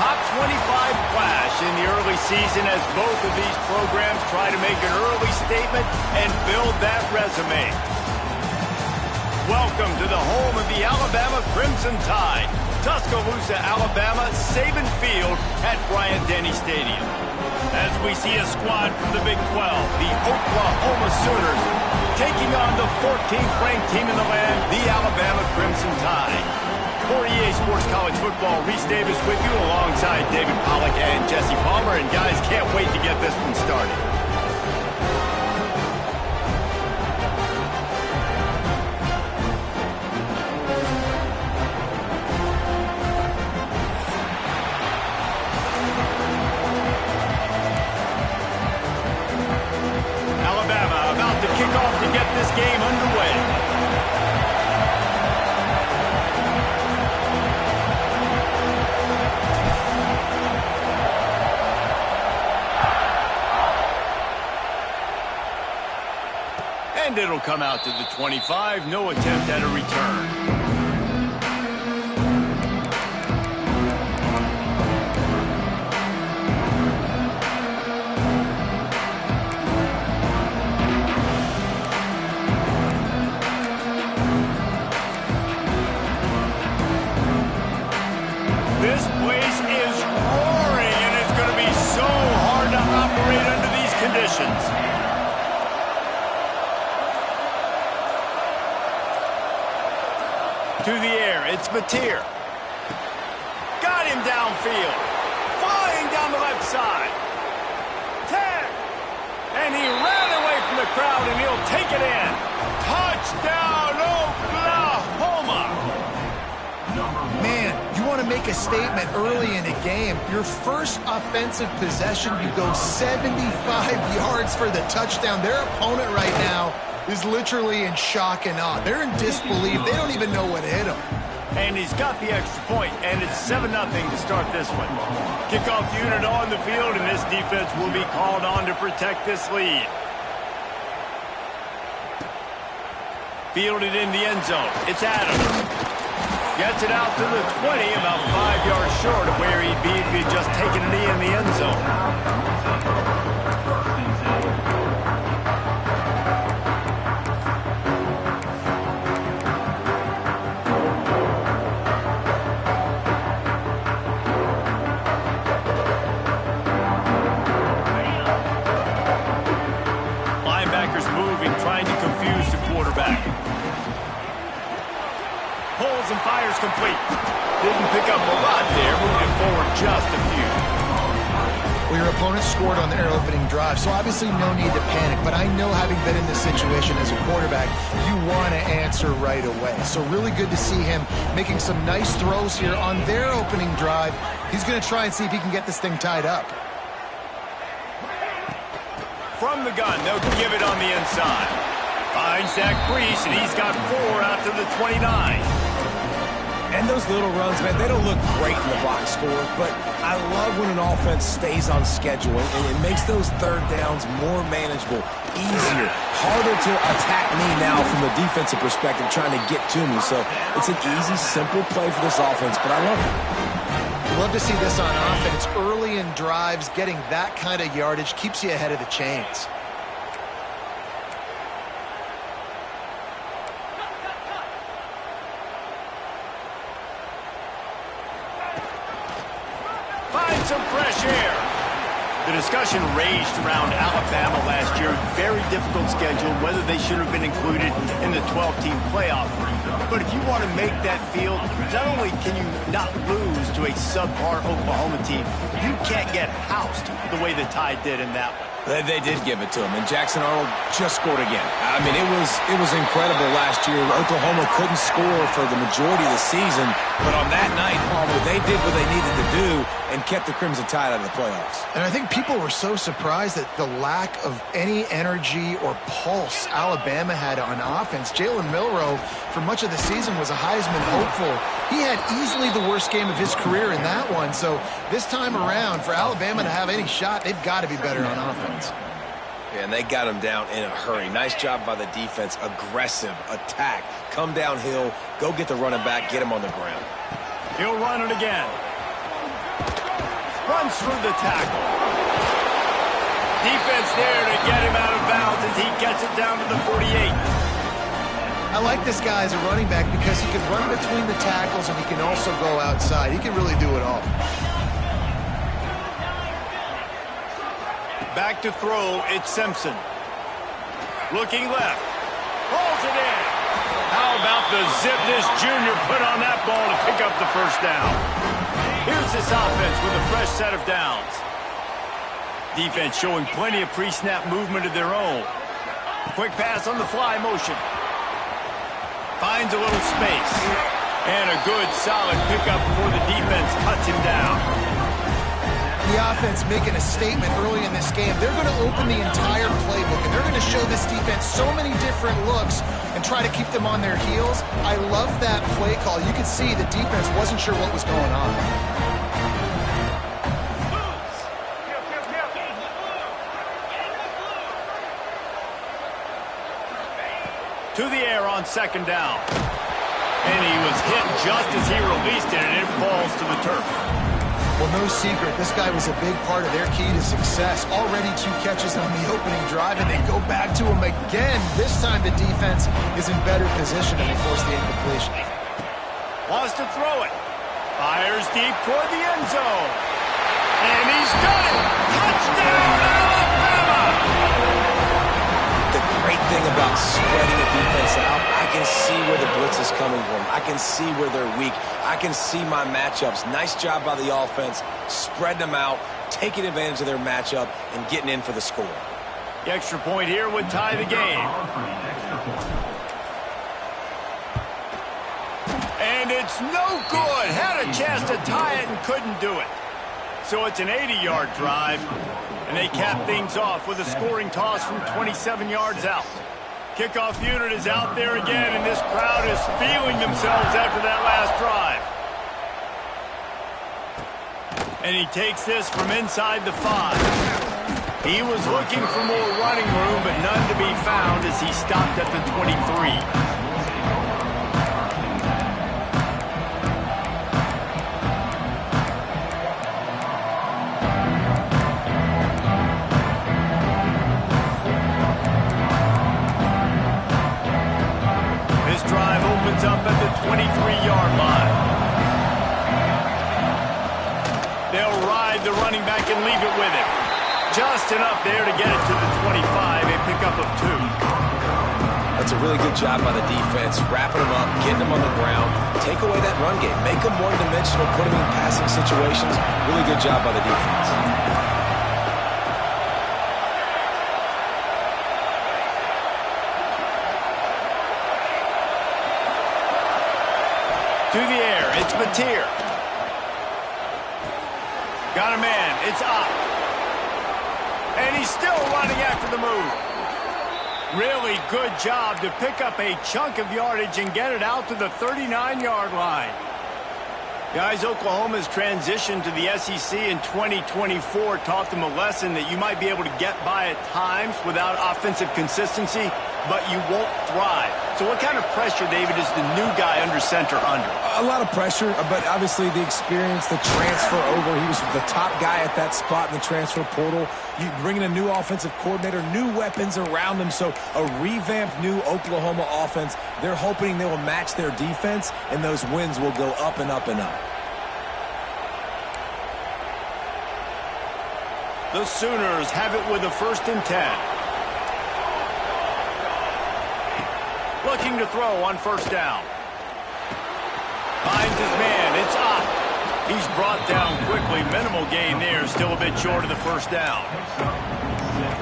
Top 25 clash in the early season as both of these programs try to make an early statement and build that resume. Welcome to the home of the Alabama Crimson Tide, Tuscaloosa, Alabama, Saban Field at Bryant-Denny Stadium. As we see a squad from the Big 12, the Oklahoma Sooners, taking on the 14th ranked team in the land, the Alabama Crimson Tide. For EA Sports College Football, Reese Davis with you alongside David Pollack and Jesse Palmer. And guys, can't wait to get this one started. Alabama about to kick off to get this game underway. And it'll come out to the 25. No attempt at a return. This place is roaring, and it's going to be so hard to operate under these conditions. To the air, it's Mateer. Got him downfield. Flying down the left side. 10. And he ran away from the crowd, and he'll take it in. Touchdown, Oklahoma. Man, you want to make a statement early in a game. Your first offensive possession, you go 75 yards for the touchdown. Their opponent right now is literally in shock and awe. They're in disbelief. They don't even know what hit them. And he's got the extra point, and it's 7-0 to start this one. Kickoff unit on the field, and this defense will be called on to protect this lead. Fielded in the end zone. It's Adams. Gets it out to the 20, about 5 yards short of where he'd be if he'd just taken a knee in the end zone. And fires complete. Didn't pick up a lot there, moving forward just a few. Well, your opponent scored on their opening drive, so obviously no need to panic. But I know, having been in this situation as a quarterback, you want to answer right away. So really good to see him making some nice throws here on their opening drive. He's going to try and see if he can get this thing tied up. From the gun, they'll give it on the inside. Finds that crease, and he's got 4 out to the 29. And those little runs, man, they don't look great in the box score, but I love when an offense stays on schedule, and it makes those third downs more manageable, easier, harder to attack me now from the defensive perspective trying to get to me. So it's an easy, simple play for this offense, but I love it. Love to see this on offense. Early in drives, getting that kind of yardage keeps you ahead of the chains. Some fresh air. The discussion raged around Alabama last year. Very difficult schedule, whether they should have been included in the 12-team playoff. But if you want to make that field, not only can you not lose to a subpar Oklahoma team, you can't get housed the way the Tide did in that one. They did give it to him, and Jackson Arnold just scored again. I mean, it was incredible last year. Oklahoma couldn't score for the majority of the season, but on that night, Palmer, they did what they needed to do and kept the Crimson Tide out of the playoffs. And I think people were so surprised at the lack of any energy or pulse Alabama had on offense. Jalen Milroe, for much of the season, was a Heisman hopeful. He had easily the worst game of his career in that one. So this time around, for Alabama to have any shot, they've got to be better on offense. Yeah, and they got him down in a hurry. Nice job by the defense. Aggressive attack. Come downhill, go get the running back, get him on the ground. He'll run it again. Runs through the tackle. Defense there to get him out of bounds as he gets it down to the 48. I like this guy as a running back because he can run between the tackles and he can also go outside. He can really do it all. Back to throw, it's Simpson. Looking left. Pulls it in. How about the zip this junior put on that ball to pick up the first down? Here's this offense with a fresh set of downs. Defense showing plenty of pre-snap movement of their own. Quick pass on the fly motion. Finds a little space. And a good, solid pickup before the defense cuts him down. The offense making a statement early in this game. They're going to open the entire playbook, and they're going to show this defense so many different looks and try to keep them on their heels. I love that play call. You could see the defense wasn't sure what was going on. To the air on second down. And he was hit just as he released it, and it falls to the turf. Well, no secret, this guy was a big part of their key to success. Already 2 catches on the opening drive, and they go back to him again. This time the defense is in better position and they force the incompletion. Wants to throw it. Fires deep toward the end zone. And he's done it! Touchdown, Alabama! The great thing about spreading the defense out, I can see where the blitz is coming from. I can see where they're weak. I can see my matchups. Nice job by the offense, spreading them out, taking advantage of their matchup, and getting in for the score. The extra point here would tie the game. And it's no good. Had a chance to tie it and couldn't do it. So it's an 80-yard drive, and they cap things off with a scoring toss from 27 yards out. Kickoff unit is out there again, and this crowd is feeling themselves after that last drive. And he takes this from inside the 5. He was looking for more running room, but none to be found as he stopped at the 23. Up at the 23-yard line. They'll ride the running back and leave it with him. Just enough there to get it to the 25, a pickup of 2. That's a really good job by the defense, wrapping them up, getting them on the ground, take away that run game, make them one-dimensional, put them in passing situations. Really good job by the defense. To the air, it's Mateer. Got a man, it's up. And he's still running after the move. Really good job to pick up a chunk of yardage and get it out to the 39-yard line. Guys, Oklahoma's transition to the SEC in 2024 taught them a lesson that you might be able to get by at times without offensive consistency, but you won't thrive. So what kind of pressure, David, is the new guy under center under? A lot of pressure, but obviously the experience, the transfer over. He was the top guy at that spot in the transfer portal. You bring in a new offensive coordinator, new weapons around them. So a revamped new Oklahoma offense. They're hoping they will match their defense, and those wins will go up and up and up. The Sooners have it with a 1st and 10. Looking to throw on 1st down. Finds his man. It's up. He's brought down quickly. Minimal gain there. Still a bit short of the 1st down.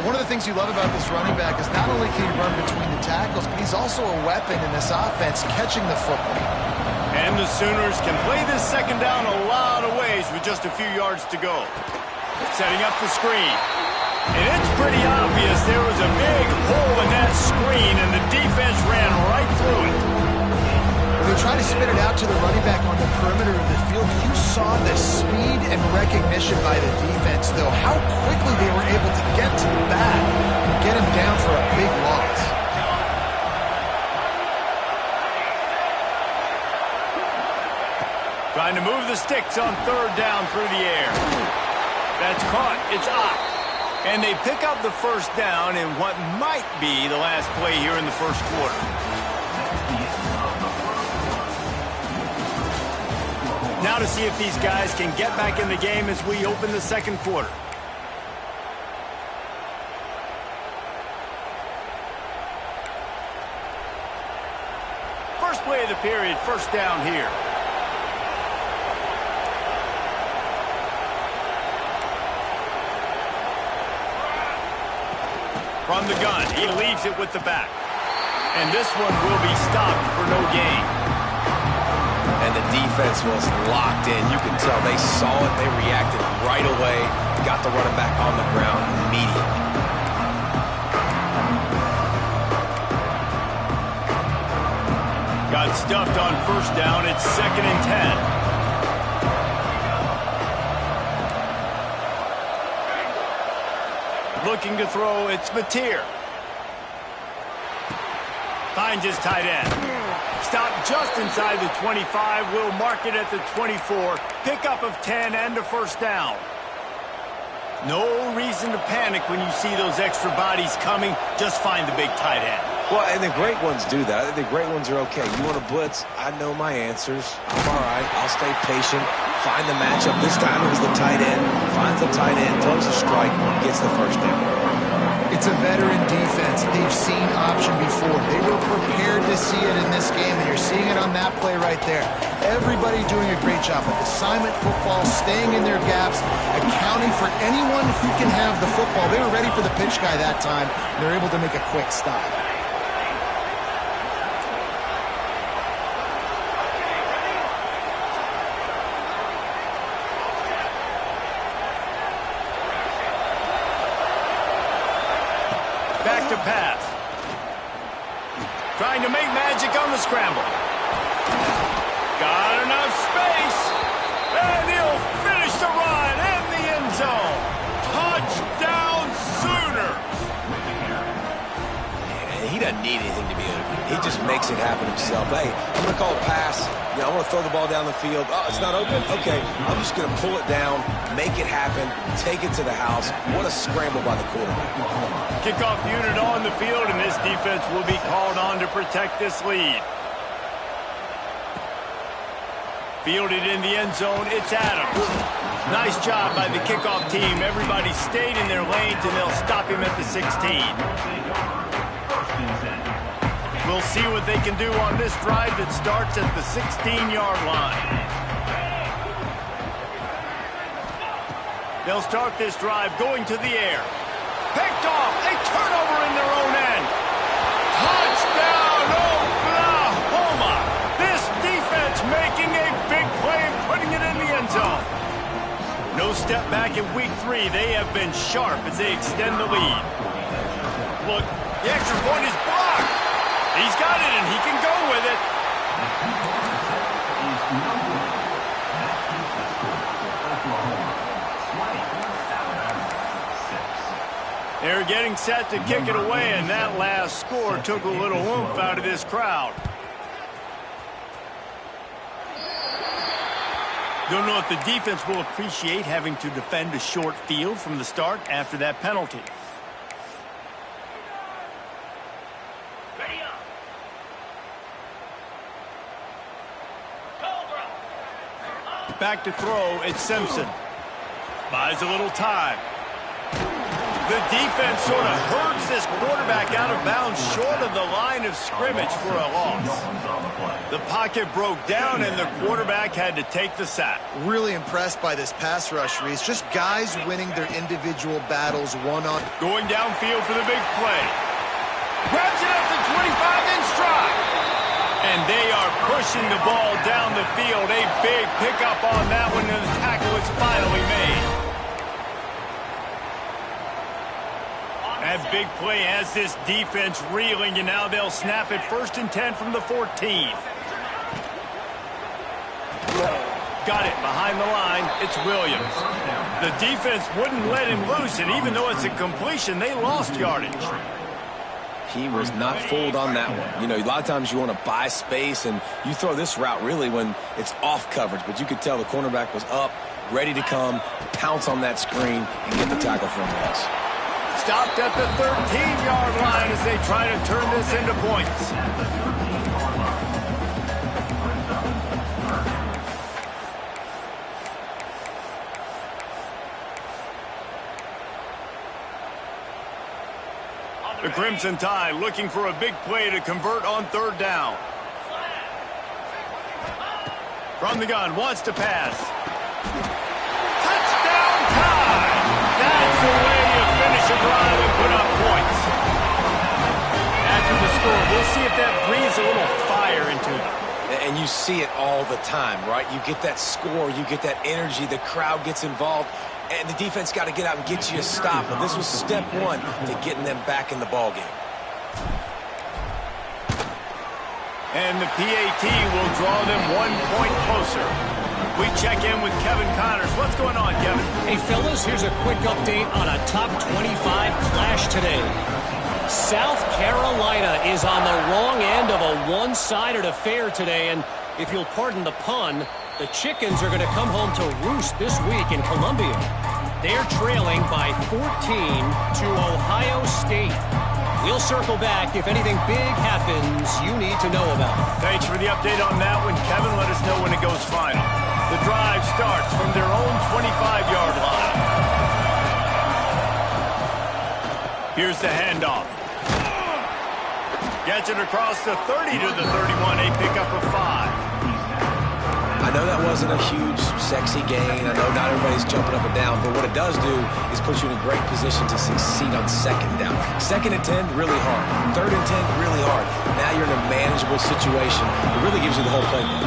One of the things you love about this running back is not only can he run between the tackles, but he's also a weapon in this offense catching the football. And the Sooners can play this 2nd down a lot of ways with just a few yards to go. Setting up the screen. And it's pretty obvious there was a big hole in that screen, and the defense ran right through it. They've try to spit it out to the running back on the perimeter of the field. You saw the speed and recognition by the defense, though, how quickly they were able to get to the back and get him down for a big loss. Trying to move the sticks on third down through the air. That's caught. It's out. And they pick up the first down in what might be the last play here in the first quarter. Now to see if these guys can get back in the game as we open the second quarter. First play of the period, first down here. From the gun, he leaves it with the back. And this one will be stopped for no gain. And the defense was locked in. You can tell they saw it. They reacted right away. Got the running back on the ground immediately. Got stuffed on first down. It's 2nd and 10. Looking to throw, it's Mateer. Finds his tight end. Stopped just inside the 25. Will mark it at the 24. Pickup of 10 and a first down. No reason to panic when you see those extra bodies coming. Just find the big tight end. Well, and the great ones do that. I think the great ones are okay. You want to blitz? I know my answers. I'm all right. I'll stay patient. Find the matchup. This time it was the tight end. Finds the tight end, throws a strike, gets the first down. It's a veteran defense. They've seen option before. They were prepared to see it in this game, and you're seeing it on that play right there. Everybody doing a great job of assignment football, staying in their gaps, accounting for anyone who can have the football. They were ready for the pitch guy that time. They're able to make a quick stop. Back to pass. Trying to make magic on the scramble. Got enough space. And he'll finish the run in the end zone. Touchdown Sooners. And he doesn't need anything to be open. He just makes it happen himself. Hey, I'm going to call a pass. You know, I'm going to throw the ball down the field. Oh, it's not open? Okay. I'm just going to pull it down, make it happen, take it to the house. What a scramble by the quarterback. Kickoff unit on the field, and this defense will be called on to protect this lead. Fielded in the end zone, it's Adams. Nice job by the kickoff team. Everybody stayed in their lanes, and they'll stop him at the 16. We'll see what they can do on this drive that starts at the 16-yard line. They'll start this drive going to the air. Picked off, a turnover in their own end. Touchdown, Oklahoma! This defense making a big play and putting it in the end zone. No step back in week 3. They have been sharp as they extend the lead. Look, the extra point is blocked. He's got it, and he can go with it. They're getting set to kick it away, and that last score took a little oomph out of this crowd. Don't know if the defense will appreciate having to defend a short field from the start after that penalty. Back to throw, it's Simpson. Buys a little time. The defense sort of herds this quarterback out of bounds short of the line of scrimmage for a loss. The pocket broke down, and the quarterback had to take the sack. Really impressed by this pass rush, Reese. Just guys winning their individual battles one-on. Going downfield for the big play. Grabs it at the 25 in stride. And they are pushing the ball down the field. A big pickup on that one, and the tackle is finally made. That big play has this defense reeling, and now they'll snap it 1st and 10 from the 14. got it behind the line. It's Williams. The defense wouldn't let him loose, and even though it's a completion, they lost yardage. He was not fooled on that one. You know, a lot of times you want to buy space, and you throw this route really when it's off coverage. But you could tell the cornerback was up, ready to come, pounce on that screen, and get the tackle from this. Stopped at the 13-yard line as they try to turn this into points. The Crimson Tide looking for a big play to convert on third down. From the gun, wants to pass. Touchdown Tide! That's the way you finish a drive and put up points. After the score, we'll see if that breathes a little fire into them. And you see it all the time, right? You get that score, you get that energy, the crowd gets involved, and the defense got to get out and get you a stop. But this was step one to getting them back in the ballgame. And the PAT will draw them 1 point closer. We check in with Kevin Connors. What's going on, Kevin? Hey, fellas, here's a quick update on a top 25 clash today. South Carolina is on the wrong end of a one-sided affair today, and if you'll pardon the pun, the Chickens are going to come home to roost this week in Columbia. They're trailing by 14 to Ohio State. We'll circle back if anything big happens you need to know about. Thanks for the update on that one, Kevin. Let us know when it goes final. The drive starts from their own 25-yard line. Here's the handoff. Gets it across the 30 to the 31, a pickup of 5. I know that wasn't a huge, sexy gain. I know not everybody's jumping up and down, but what it does do is put you in a great position to succeed on second down. 2nd and 10, really hard. 3rd and 10, really hard. Now you're in a manageable situation. It really gives you the whole playbook.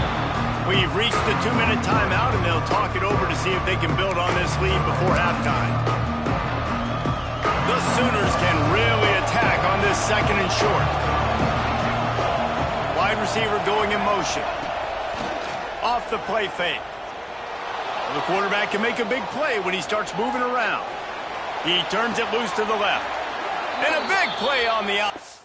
We've reached the 2-minute timeout, and they'll talk it over to see if they can build on this lead before halftime. The Sooners can really attack on this 2nd and short. Wide receiver going in motion. Off the play fake. The quarterback can make a big play when he starts moving around. He turns it loose to the left. And a big play on the outside.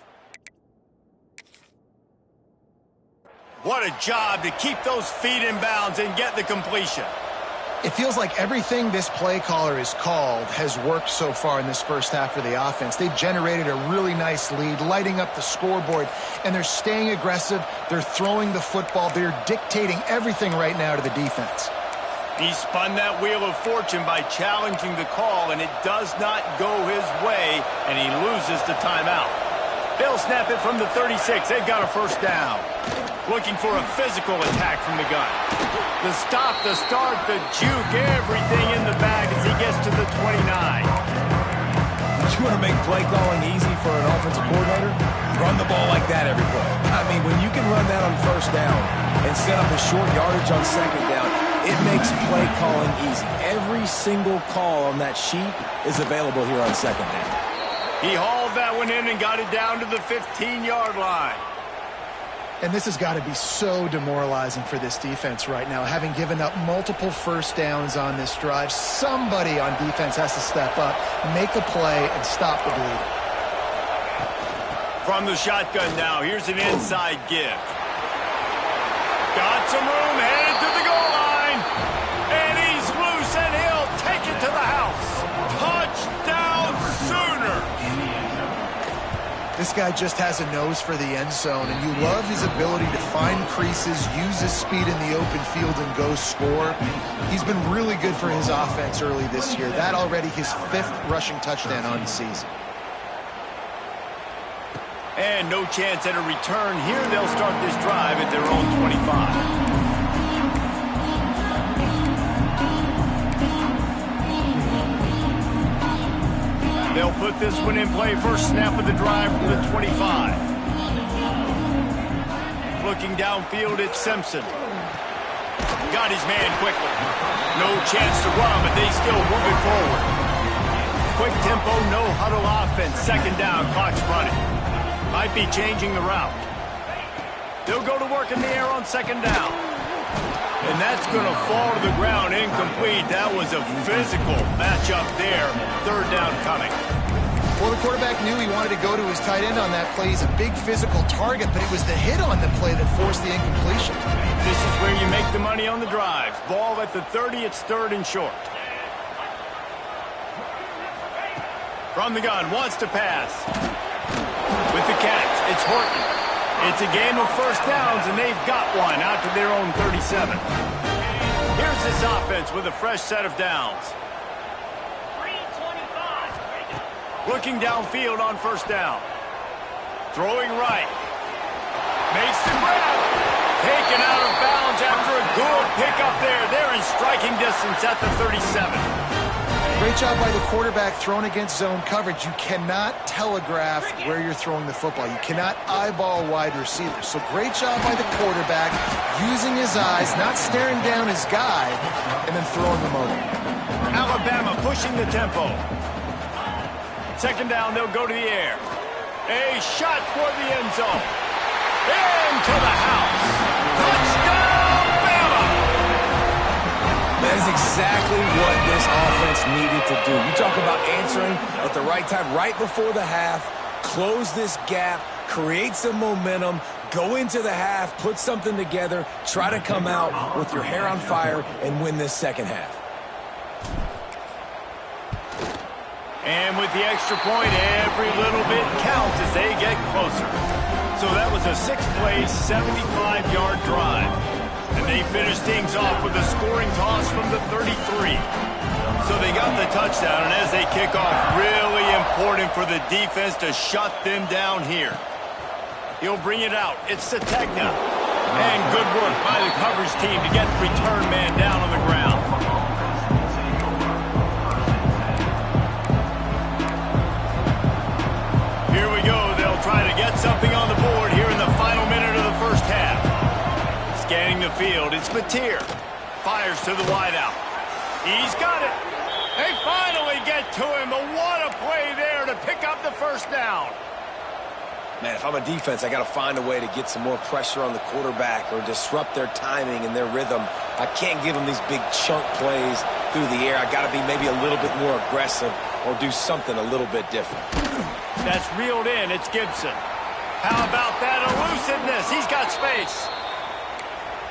What a job to keep those feet in bounds and get the completion. It feels like everything this play caller has called has worked so far in this first half for the offense. They've generated a really nice lead, lighting up the scoreboard, and they're staying aggressive. They're throwing the football. They're dictating everything right now to the defense. He spun that wheel of fortune by challenging the call, and it does not go his way, and he loses the timeout. They'll snap it from the 36. They've got a first down. Looking for a physical attack from the gun. The stop, the start, the juke, everything in the bag as he gets to the 29. You want to make play calling easy for an offensive coordinator? Run the ball like that every play. I mean, when you can run that on first down and set up a short yardage on second down, it makes play calling easy. Every single call on that sheet is available here on second down. He hauled that one in and got it down to the 15-yard line. And this has got to be so demoralizing for this defense right now, having given up multiple first downs on this drive. Somebody on defense has to step up, make a play, and stop the bleeding. From the shotgun now, here's an inside give. Got some room, headed to the goal line. And he's loose, and he'll take it to the house. Touchdown, Sooner! This guy just has a nose for the end zone, and you love his ability to find creases, use his speed in the open field, and go score. He's been really good for his offense early this year. That already his 5th rushing touchdown on the season. And no chance at a return here. They'll start this drive at their own 25. They'll put this one in play. First snap of the drive from the 25. Looking downfield, it's Simpson. Got his man quickly. No chance to run, but they still move it forward. Quick tempo, no huddle offense. Second down, clock's running. Might be changing the route. They'll go to work in the air on second down. And that's going to fall to the ground incomplete. That was a physical matchup there. Third down coming. Well, the quarterback knew he wanted to go to his tight end on that play. He's a big physical target, but it was the hit on the play that forced the incompletion. This is where you make the money on the drives. Ball at the 30, it's third and short. From the gun, wants to pass. With the catch, it's Horton. It's a game of first downs, and they've got one out to their own 37. Here's this offense with a fresh set of downs. Looking downfield on first down. Throwing right. Makes the grab. Taken out of bounds after a good pickup there. They're in striking distance at the 37. Great job by the quarterback thrown against zone coverage. You cannot telegraph where you're throwing the football. You cannot eyeball wide receivers. So great job by the quarterback using his eyes, not staring down his guy, and then throwing him over. Alabama pushing the tempo. Second down, they'll go to the air. A shot toward the end zone. Into the house. Touchdown, Bama! That is exactly what this offense needed to do. You talk about answering at the right time, right before the half, close this gap, create some momentum, go into the half, put something together, try to come out with your hair on fire and win this second half. And with the extra point, every little bit counts as they get closer. So that was a 6-play, 75-yard drive. And they finished things off with a scoring toss from the 33. So they got the touchdown, and as they kick off, really important for the defense to shut them down here. He'll bring it out. It's Sategna. And good work by the coverage team to get the return man down on the ground. Here we go. They'll try to get something on the board here in the final minute of the first half. Scanning the field, it's Mateer. Fires to the wideout. He's got it. They finally get to him. But what a play there to pick up the first down. Man, if I'm a defense, I got to find a way to get some more pressure on the quarterback or disrupt their timing and their rhythm. I can't give them these big chunk plays through the air. I got to be maybe a little bit more aggressive or do something a little bit different. That's reeled in. It's Gibson. How about that elusiveness? He's got space.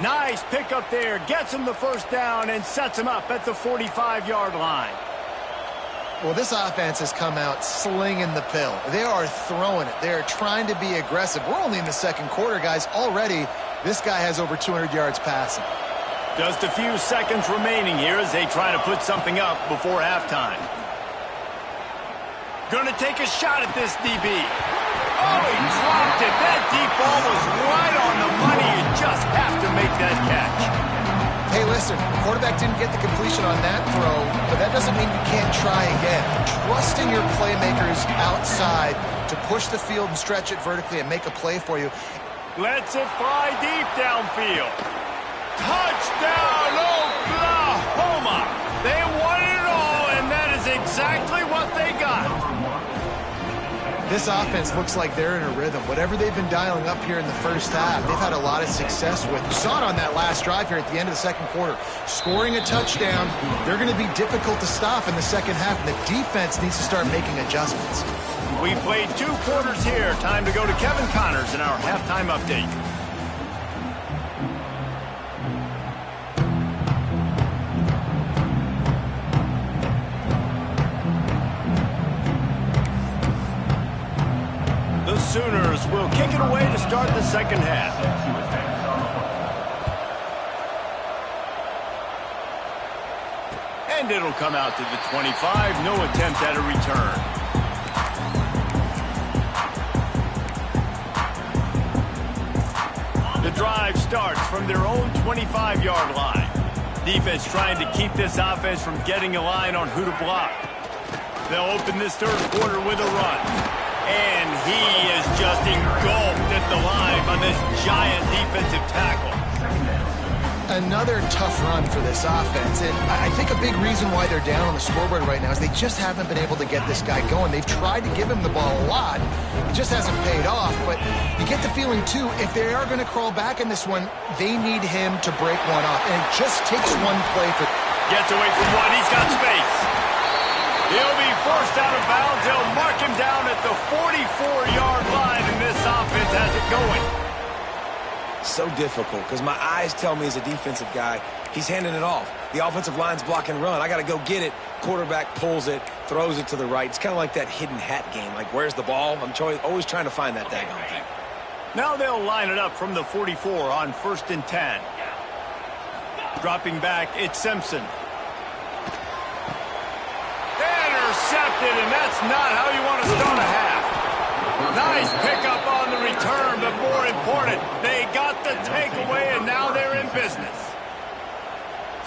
Nice pickup there. Gets him the first down and sets him up at the 45-yard line. Well, this offense has come out slinging the pill. They are throwing it. They are trying to be aggressive. We're only in the second quarter, guys. Already, this guy has over 200 yards passing. Just a few seconds remaining here as they try to put something up before halftime. Gonna take a shot at this DB. Oh, he dropped it. That deep ball was right on the money. You just have to make that catch. Hey, listen, the quarterback didn't get the completion on that throw, but that doesn't mean you can't try again. Trusting your playmakers outside to push the field and stretch it vertically and make a play for you. Lets it fly deep downfield. Touchdown, Oklahoma! They won it all, and that is exactly what they got. This offense looks like they're in a rhythm. Whatever they've been dialing up here in the first half, they've had a lot of success with. You saw it on that last drive here at the end of the second quarter. Scoring a touchdown, they're going to be difficult to stop in the second half, and the defense needs to start making adjustments. We played 2 quarters here. Time to go to Kevin Connors in our halftime update. The Sooners will kick it away to start the second half. And it'll come out to the 25. No attempt at a return. The drive starts from their own 25-yard line. Defense trying to keep this offense from getting a line on who to block. They'll open this third quarter with a run. And he is just engulfed at the line by this giant defensive tackle. Another tough run for this offense, and I think a big reason why they're down on the scoreboard right now is they just haven't been able to get this guy going. They've tried to give him the ball a lot. It just hasn't paid off, but you get the feeling, too, if they are going to crawl back in this one, they need him to break one off, and it just takes one play for... Gets away from one. He's got space. He'll be forced out of bounds. They'll mark him down at the 44-yard line, and this offense has it going. So difficult because my eyes tell me as a defensive guy, he's handing it off. The offensive line's block and run. I got to go get it. Quarterback pulls it, throws it to the right. It's kind of like that hidden hat game. Like, where's the ball? I'm always trying to find that daggone thing. Now they'll line it up from the 44 on 1st and 10. Dropping back, it's Simpson. Intercepted, and that's not how you want to start a half. Nice pickup on the return, but more important, they got the takeaway, and now they're in business.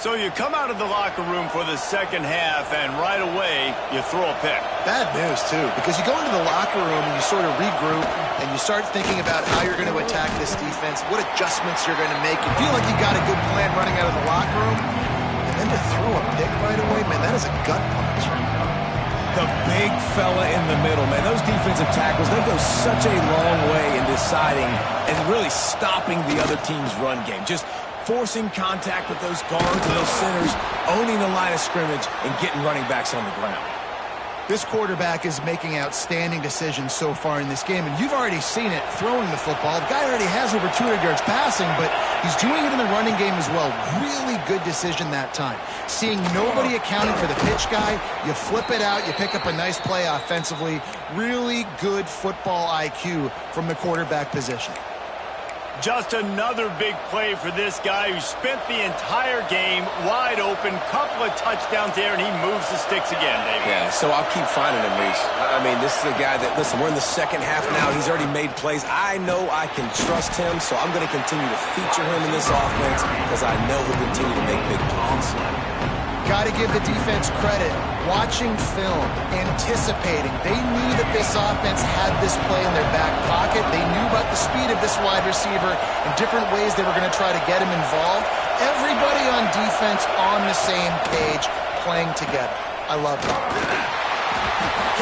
So you come out of the locker room for the second half, and right away, you throw a pick. Bad news, too, because you go into the locker room and you sort of regroup, and you start thinking about how you're going to attack this defense, what adjustments you're going to make. You feel like you got a good plan running out of the locker room, and then to throw a pick right away, man, that is a gut punch. The big fella in the middle, man. Those defensive tackles, they go such a long way in deciding and really stopping the other team's run game. Just forcing contact with those guards and those centers, owning the line of scrimmage, and getting running backs on the ground. This quarterback is making outstanding decisions so far in this game, and you've already seen it throwing the football. The guy already has over 200 yards passing, but he's doing it in the running game as well. Really good decision that time. Seeing nobody accounting for the pitch guy, you flip it out, you pick up a nice play offensively. Really good football IQ from the quarterback position. Just another big play for this guy who spent the entire game wide open, couple of touchdowns there, and he moves the sticks again, David. Yeah, so I'll keep finding him, Reese. I mean, this is a guy that, listen, we're in the second half now. He's already made plays. I know I can trust him, so I'm going to continue to feature him in this offense because I know he'll continue to make big plays. Got to give the defense credit. Watching film, anticipating. They knew that this offense had this play in their back pocket. They knew about the speed of this wide receiver and different ways they were going to try to get him involved. Everybody on defense on the same page, playing together. I love that.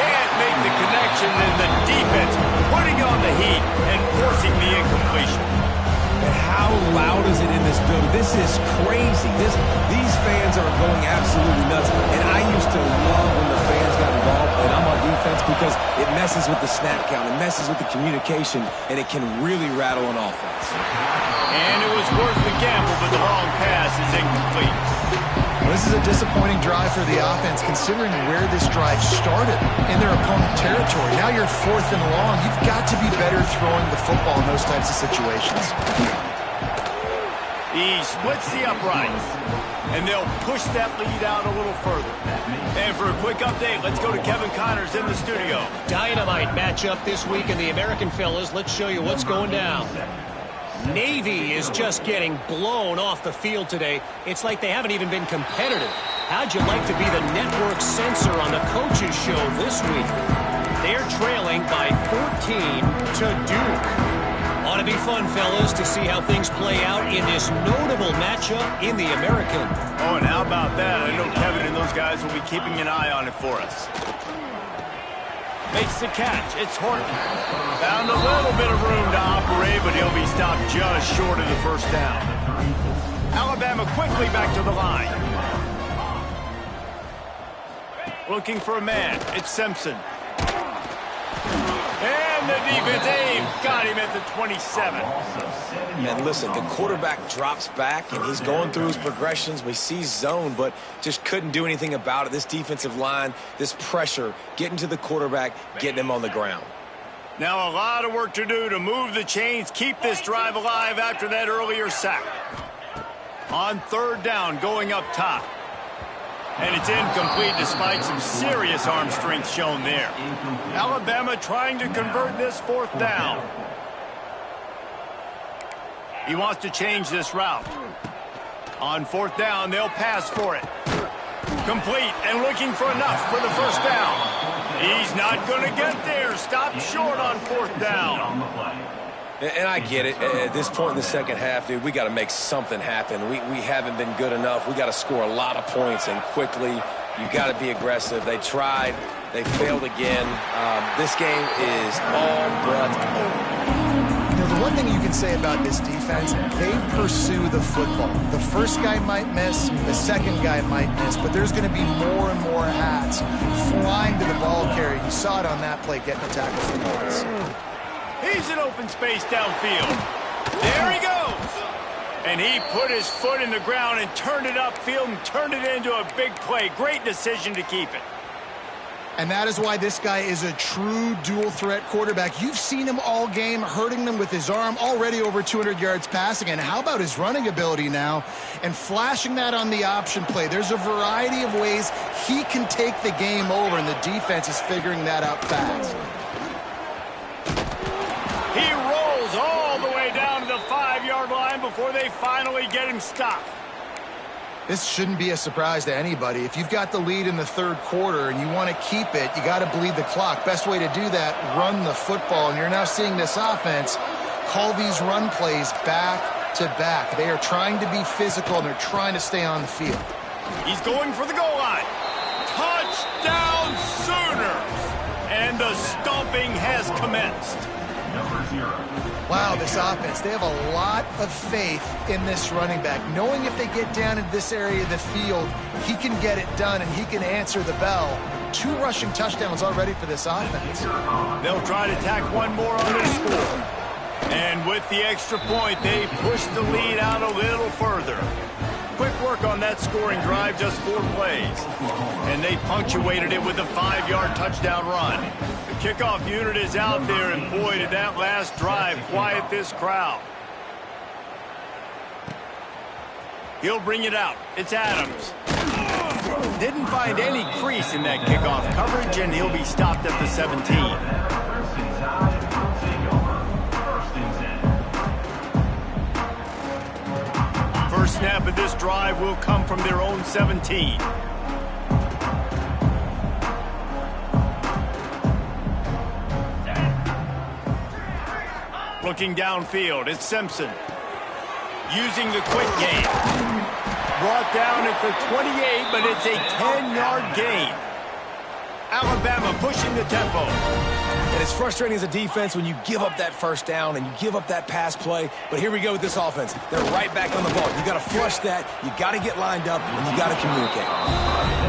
Can't make the connection, and the defense putting on the heat and forcing the incompletion. And how loud is it in this building? This is crazy. These fans are going absolutely nuts. And I used to love when the fans got involved, and I'm on defense because it messes with the snap count, it messes with the communication, and it can really rattle an offense. And it was worth the gamble, but the long pass is incomplete. Well, this is a disappointing drive for the offense, considering where this drive started in their opponent territory. Now you're 4th and long. You've got to be better throwing the football in those types of situations. He splits the uprights, and they'll push that lead out a little further. And for a quick update, let's go to Kevin Connors in the studio. Dynamite matchup this week in the American, fellas. Let's show you what's going down. Navy is just getting blown off the field today. It's like they haven't even been competitive. How'd you like to be the network censor on the coaches show this week? They're trailing by 14 to Duke. Ought to be fun, fellas, to see how things play out in this notable matchup in the American. Oh, and how about that? I know Kevin and those guys will be keeping an eye on it for us. Makes the catch. It's Horton. Found a little bit of room to operate, but he'll be stopped just short of the first down. Alabama quickly back to the line. Looking for a man. It's Simpson. And the defense got him at the 27. And listen, the quarterback drops back, and he's going through his progressions. We see zone, but just couldn't do anything about it. This defensive line, this pressure, getting to the quarterback, getting him on the ground. Now a lot of work to do to move the chains, keep this drive alive after that earlier sack. On 3rd down, going up top. And it's incomplete despite some serious arm strength shown there. Alabama trying to convert this 4th down. He wants to change this route. On 4th down, they'll pass for it. Complete and looking for enough for the first down. He's not going to get there. Stopped short on 4th down. And I get it. At this point in the second half, dude, we got to make something happen. We haven't been good enough. We got to score a lot of points and quickly. You got to be aggressive. They tried. They failed again. This game is all but over. You know, the one thing you can say about this defense, they pursue the football. The first guy might miss, the second guy might miss, but there's going to be more and more hats flying to the ball carrier. You saw it on that play getting the tackle for points. He's in open space downfield. There he goes. And he put his foot in the ground and turned it upfield and turned it into a big play. Great decision to keep it. And that is why this guy is a true dual-threat quarterback. You've seen him all game, hurting them with his arm, already over 200 yards passing. And how about his running ability now and flashing that on the option play? There's a variety of ways he can take the game over, and the defense is figuring that out fast. He rolls all the way down to the 5-yard line before they finally get him stopped. This shouldn't be a surprise to anybody. If you've got the lead in the third quarter and you want to keep it, you got to bleed the clock. Best way to do that, run the football. And you're now seeing this offense call these run plays back to back. They are trying to be physical, and they're trying to stay on the field. He's going for the goal line. Touchdown Sooners! And the stomping has commenced. Wow, this offense, they have a lot of faith in this running back, knowing if they get down in this area of the field, he can get it done and he can answer the bell. 2 rushing touchdowns already for this offense. They'll try to tack one more on their score. And with the extra point, they push the lead out a little further. Quick work on that scoring drive, just 4 plays. And they punctuated it with a 5-yard touchdown run. The kickoff unit is out there, and boy, did that last drive quiet this crowd. He'll bring it out. It's Adams. Didn't find any crease in that kickoff coverage, and he'll be stopped at the 17. First snap of this drive will come from their own 17. Looking downfield, it's Simpson. Using the quick game. Brought down at the 28, but it's a 10-yard gain. Alabama pushing the tempo. And it's frustrating as a defense when you give up that first down and you give up that pass play. But here we go with this offense. They're right back on the ball. You got to flush that. You got to get lined up, and you got to communicate.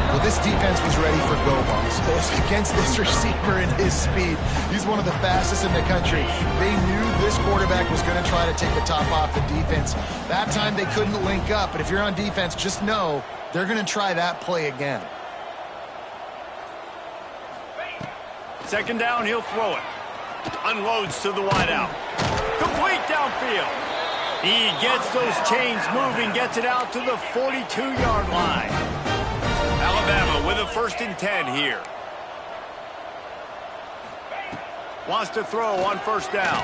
Well, this defense was ready for go balls against this receiver and his speed. He's one of the fastest in the country. They knew this quarterback was going to try to take the top off the defense. That time they couldn't link up, but if you're on defense, just know they're going to try that play again. Second down, he'll throw it. Unloads to the wideout. Complete downfield. He gets those chains moving, gets it out to the 42-yard line. Alabama with a 1st and 10 here. Wants to throw on 1st down.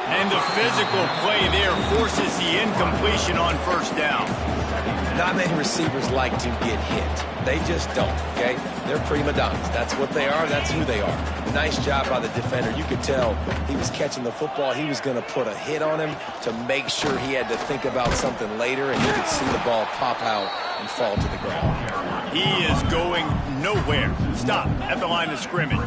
And the physical play there forces the incompletion on 1st down. Not many receivers like to get hit. They just don't, okay? They're prima donnas. That's what they are. That's who they are. Nice job by the defender. You could tell he was catching the football. He was going to put a hit on him to make sure he had to think about something later, and you could see the ball pop out and fall to the ground. He is going nowhere. Stop at the line of scrimmage.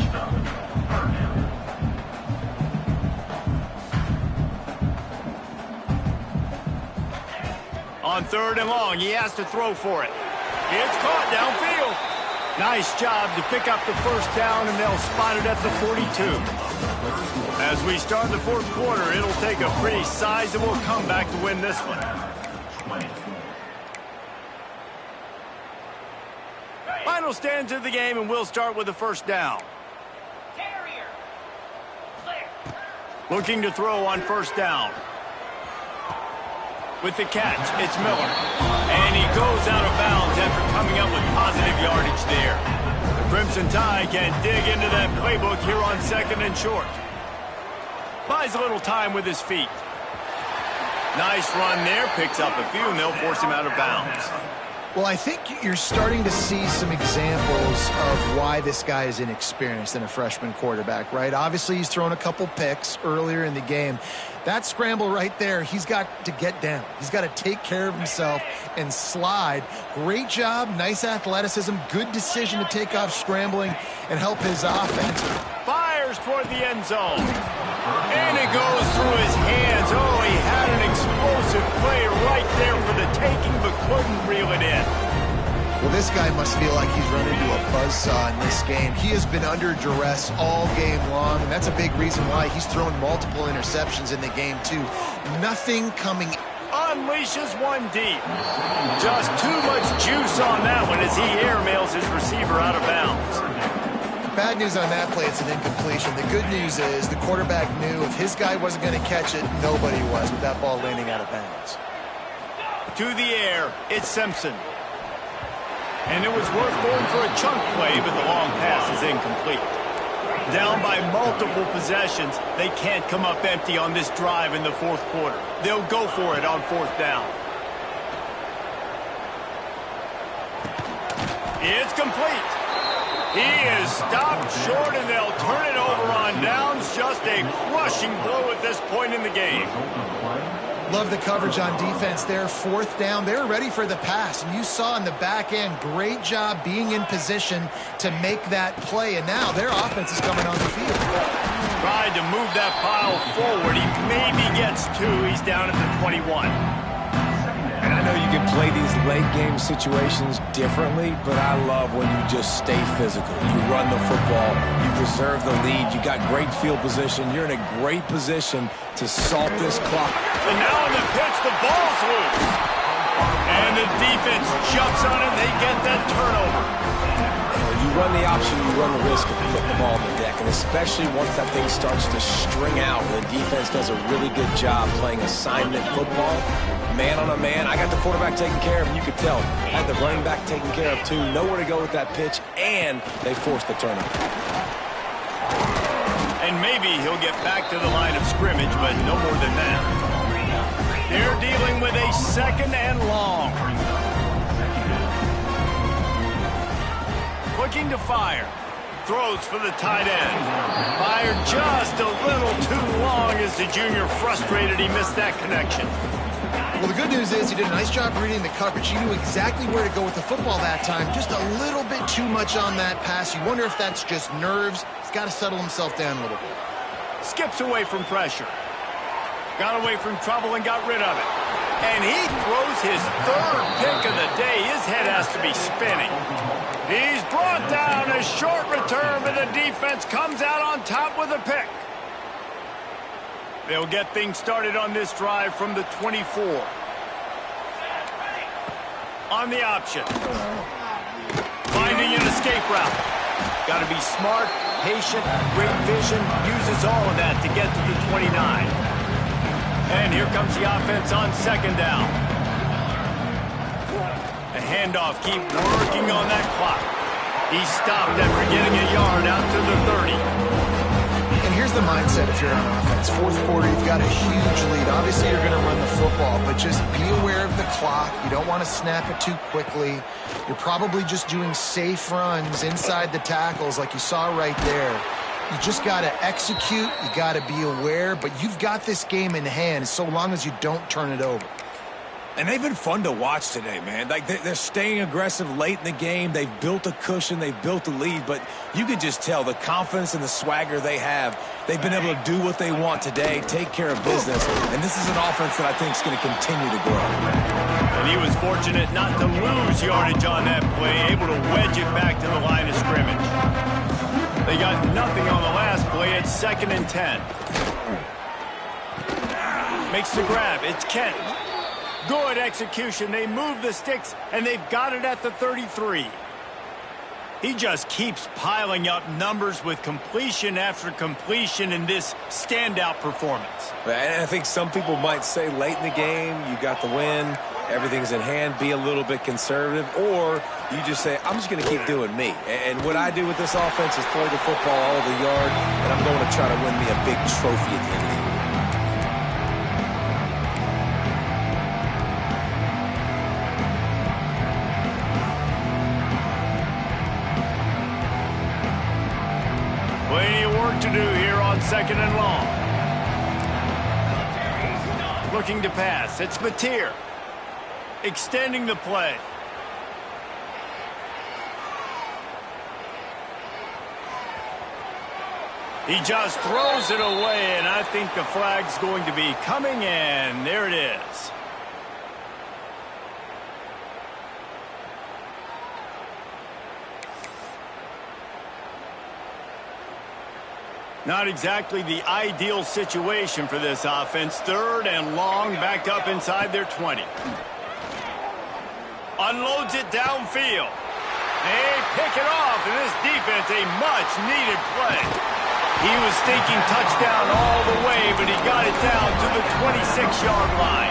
On 3rd and long, he has to throw for it. It's caught downfield. Nice job to pick up the 1st down, and they'll spot it at the 42. As we start the 4th quarter, it'll take a pretty sizable comeback to win this one. Final stands of the game, and we'll start with the 1st down. Looking to throw on 1st down. With the catch, it's Miller. And he goes out of bounds after coming up with positive yardage there. The Crimson Tide can dig into that playbook here on 2nd and short. Buys a little time with his feet. Nice run there, picks up a few, and they'll force him out of bounds. Well, I think you're starting to see some examples of why this guy is inexperienced in a freshman quarterback, right? Obviously, he's thrown a couple picks earlier in the game. That scramble right there, he's got to get down. He's got to take care of himself and slide. Great job, nice athleticism, good decision to take off scrambling and help his offense. Fires toward the end zone. And it goes through his hands. Oh, he had an explosive play right there for the taking, but couldn't reel it in. Well, this guy must feel like he's run into a buzzsaw in this game. He has been under duress all game long, and that's a big reason why he's thrown multiple interceptions in the game, too. Nothing coming. Unleashes one deep. Just too much juice on that one as he airmails his receiver out of bounds. Bad news on that play, it's an incompletion. The good news is the quarterback knew if his guy wasn't going to catch it, nobody was with that ball landing out of bounds. To the air, it's Simpson. And it was worth going for a chunk play, but the long pass is incomplete. Down by multiple possessions, they can't come up empty on this drive in the fourth quarter. They'll go for it on fourth down. It's complete. He is stopped short, and they'll turn it over on downs. Just a crushing blow at this point in the game. Love the coverage on defense there. Fourth down, they were ready for the pass, and you saw in the back end, great job being in position to make that play, and now their offense is coming on the field. Tried to move that pile forward. He maybe gets two. He's down at the 21. And I know you can play these late-game situations differently, but I love when you just stay physical. You run the football, you preserve the lead, you got great field position, you're in a great position to salt this clock. And now in the pitch, the ball's loose. And the defense jumps on it, they get that turnover. And when you run the option, you run the risk of putting the ball on the deck, and especially once that thing starts to string out, the defense does a really good job playing assignment football. Man on a man, I got the quarterback taken care of, and you could tell. Had the running back taken care of, too. Nowhere to go with that pitch, and they forced the turnover. And maybe he'll get back to the line of scrimmage, but no more than that. They're dealing with a second and long. Looking to fire. Throws for the tight end. Fired just a little too long as the junior frustrated he missed that connection. Well, the good news is he did a nice job reading the coverage. He knew exactly where to go with the football that time. Just a little bit too much on that pass. You wonder if that's just nerves. He's got to settle himself down a little bit. Skips away from pressure. Got away from trouble and got rid of it. And he throws his third pick of the day. His head has to be spinning. He's brought down, a short return, but the defense comes out on top with a pick. They'll get things started on this drive from the 24. On the option. Finding an escape route. Got to be smart, patient, great vision. Uses all of that to get to the 29. And here comes the offense on second down. A handoff, keep working on that clock. He stopped after getting a yard out to the 30. And here's the mindset if you're on offense. Fourth quarter, you've got a huge lead. Obviously, you're going to run the football, but just be aware of the clock. You don't want to snap it too quickly. You're probably just doing safe runs inside the tackles like you saw right there. You just got to execute. You got to be aware, but you've got this game in hand so long as you don't turn it over. And they've been fun to watch today, man. Like they're staying aggressive late in the game. They've built a cushion. They've built a lead. But you can just tell the confidence and the swagger they have. They've been able to do what they want today, take care of business. And this is an offense that I think is going to continue to grow. And he was fortunate not to lose yardage on that play, able to wedge it back to the line of scrimmage. They got nothing on the last play. It's 2nd and 10. Makes the grab. It's Kent. Good execution. They move the sticks, and they've got it at the 33. He just keeps piling up numbers with completion after completion in this standout performance. And I think some people might say late in the game, you got the win, everything's in hand, be a little bit conservative, or you just say, I'm just going to keep doing me. And what I do with this offense is throw the football all over the yard, and I'm going to try to win me a big trophy at the end of the year. work to do here on 2nd and long. Looking to pass. It's Mateer. Extending the play. He just throws it away, and I think the flag's going to be coming in. There it is. Not exactly the ideal situation for this offense. 3rd and long, backed up inside their 20. Unloads it downfield. They pick it off, and this defense, a much-needed play. He was thinking touchdown all the way, but he got it down to the 26-yard line.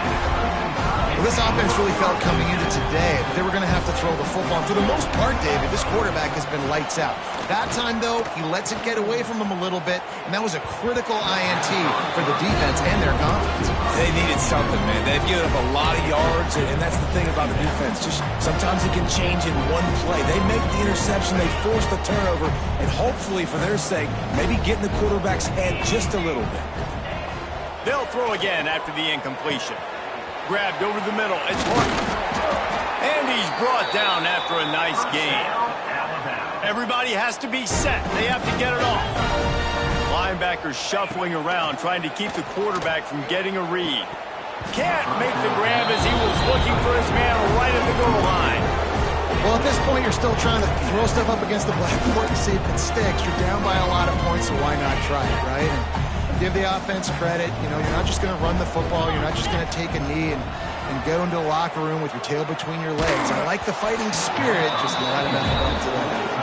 Well, this offense really felt coming into today they were going to have to throw the football. And for the most part, David, this quarterback has been lights out. That time, though, he lets it get away from him a little bit, and that was a critical INT for the defense and their confidence. They needed something, man. They've given up a lot of yards, and that's the thing about the defense. Just sometimes it can change in one play. They make the interception, they force the turnover, and hopefully, for their sake, maybe get in the quarterback's head just a little bit. They'll throw again after the incompletion. Grabbed over the middle. It's Horton. And he's brought down after a nice gain. Everybody has to be set. They have to get it off. Linebackers shuffling around, trying to keep the quarterback from getting a read. Can't make the grab as he was looking for his man right at the goal line. Well, at this point, you're still trying to throw stuff up against the blackboard to see if it sticks. You're down by a lot of points, so why not try it, right? And give the offense credit. You know, you're not just going to run the football. You're not just going to take a knee and go into the locker room with your tail between your legs. I like the fighting spirit, just not enough fun today.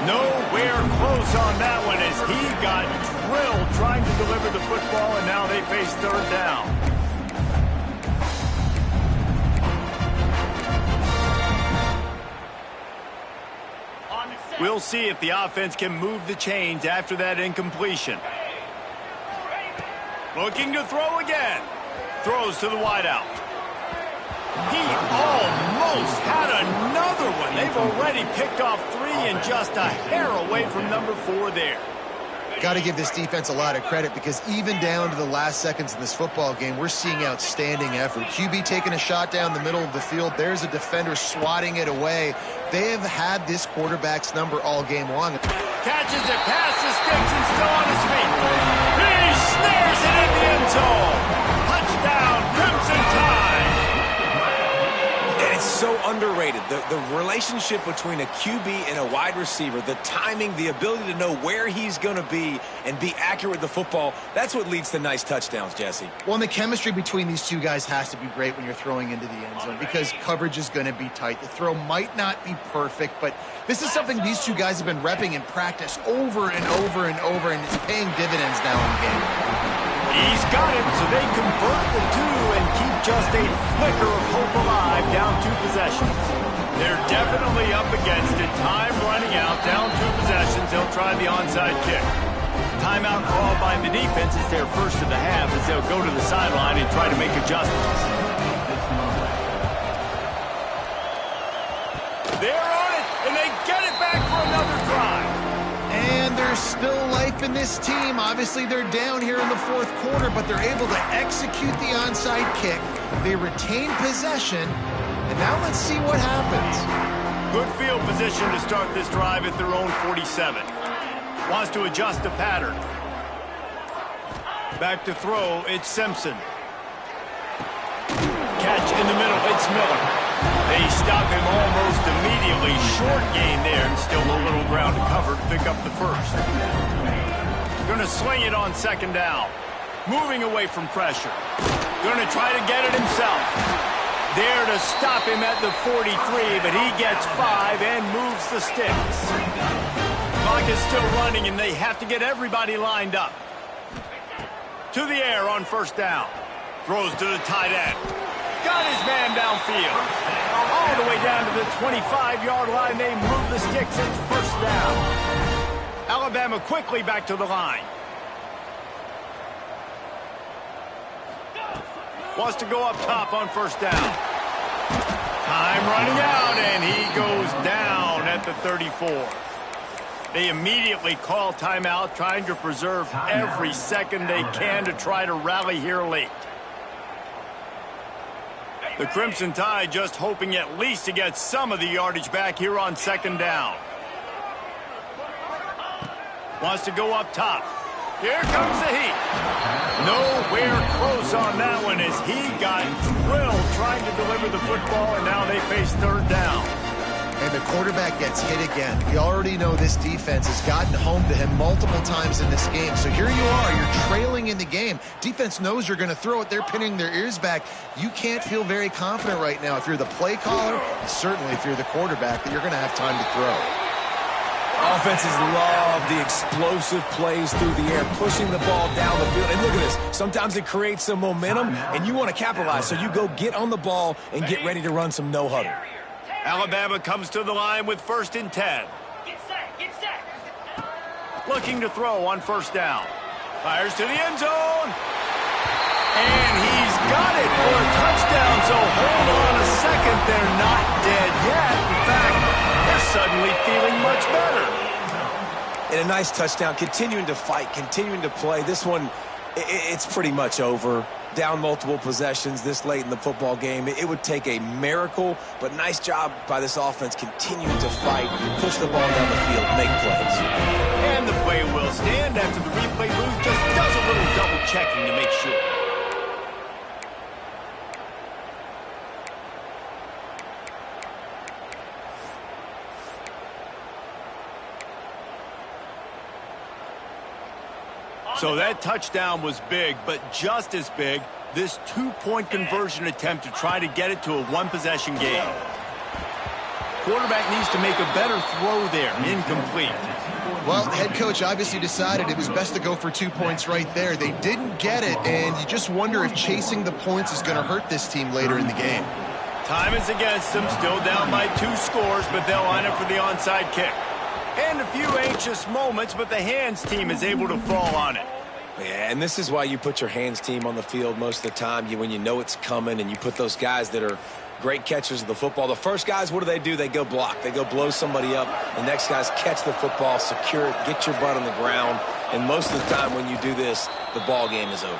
Nowhere close on that one as he got drilled trying to deliver the football, and now they face 3rd down. We'll see if the offense can move the chains after that incompletion. Looking to throw again. Throws to the wideout. He almost had another one. They've already picked off 3 and just a hair away from number 4 there. Got to give this defense a lot of credit because even down to the last seconds in this football game, we're seeing outstanding effort. QB taking a shot down the middle of the field. There's a defender swatting it away. They have had this quarterback's number all game long. Catches it past the sticks and still on his feet. He snares it in the end zone. Touchdown, Crimson Tide. And it's so underrated. The relationship between a QB and a wide receiver, the timing, the ability to know where he's going to be and be accurate with the football, that's what leads to nice touchdowns, Jesse. Well, and the chemistry between these two guys has to be great when you're throwing into the end zone because coverage is going to be tight. The throw might not be perfect, but this is something these two guys have been repping in practice over and over and over, and it's paying dividends now in game. He's got it, so they convert the 2 and keep just a flicker of hope alive, down 2 possessions. They're definitely up against it. Time running out, down 2 possessions. They'll try the onside kick. Timeout called by the defense is their first of the half as they'll go to the sideline and try to make adjustments. They're on it, and they get it back for another drive. And there's still life in this team. Obviously, they're down here in the 4th quarter, but they're able to execute the onside kick. They retain possession, and now let's see what happens. Good field position to start this drive at their own 47. Wants to adjust the pattern. Back to throw, it's Simpson. Catch in the middle, it's Miller. They stop him almost immediately. Short gain there, and still a little ground to cover to pick up the first. Going to swing it on 2nd down. Moving away from pressure. Going to try to get it himself. There to stop him at the 43, but he gets 5 and moves the sticks. Clock is still running, and they have to get everybody lined up. To the air on 1st down. Throws to the tight end. Got his man downfield. All the way down to the 25-yard line. They move the sticks. It's 1st down. Alabama quickly back to the line. Wants to go up top on 1st down. Time running out, and he goes down at the 34. They immediately call timeout, trying to preserve every second they can to try to rally here late. The Crimson Tide just hoping at least to get some of the yardage back here on second down. Wants to go up top. Here comes the heat. Nowhere close on that one as he got drilled trying to deliver the football, and now they face third down. And the quarterback gets hit again. We already know this defense has gotten home to him multiple times in this game. So here you are, you're trailing in the game. Defense knows you're going to throw it. They're pinning their ears back. You can't feel very confident right now if you're the play caller, and certainly if you're the quarterback, that you're going to have time to throw. Offenses love the explosive plays through the air, pushing the ball down the field. And look at this. Sometimes it creates some momentum, and you want to capitalize. So you go get on the ball and get ready to run some no-huddle. Alabama comes to the line with 1st and 10. Get set. Looking to throw on first down. Fires to the end zone. And he's got it for a touchdown. So hold on a second. They're not dead yet. In fact, they're suddenly feeling much better. And a nice touchdown, continuing to fight, continuing to play. This one, it's pretty much over. Down multiple possessions this late in the football game. It would take a miracle, but nice job by this offense continuing to fight, push the ball down the field, make plays. And the play will stand after the replay booth just does a little double checking to make sure. So that touchdown was big, but just as big, this two-point conversion attempt to try to get it to a one-possession game. Quarterback needs to make a better throw there. Incomplete. Well, head coach obviously decided it was best to go for 2 points right there. They didn't get it, and you just wonder if chasing the points is going to hurt this team later in the game. Time is against them, still down by 2 scores, but they'll line up for the onside kick. And a few anxious moments, but the hands team is able to fall on it. Yeah, and this is why you put your hands team on the field most of the time. When you know it's coming, and you put those guys that are great catchers of the football. The first guys, what do? They go block. They go blow somebody up. The next guys catch the football, secure it, get your butt on the ground. And most of the time when you do this, the ball game is over.